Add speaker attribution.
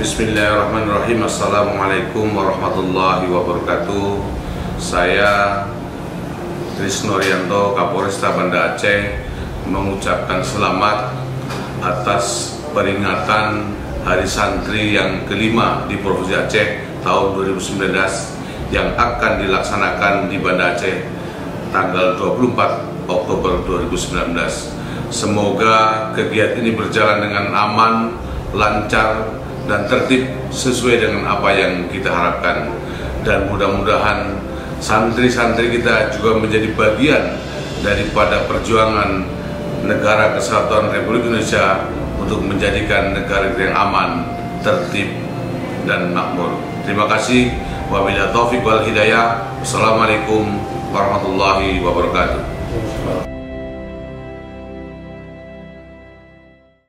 Speaker 1: Bismillahirrahmanirrahim. Assalamualaikum warahmatullahi wabarakatuh. Saya Trisno Rianto, Kapolresta Banda Aceh, mengucapkan selamat atas peringatan Hari Santri yang kelima di Provinsi Aceh tahun 2019 yang akan dilaksanakan di Banda Aceh tanggal 24 Oktober 2019. Semoga kegiatan ini berjalan dengan aman, lancar, dan tertib sesuai dengan apa yang kita harapkan, dan mudah-mudahan santri-santri kita juga menjadi bagian daripada perjuangan Negara Kesatuan Republik Indonesia untuk menjadikan negara yang aman, tertib, dan makmur. Terima kasih. Wabillahi taufiq wal hidayah. Wassalamualaikum warahmatullahi wabarakatuh.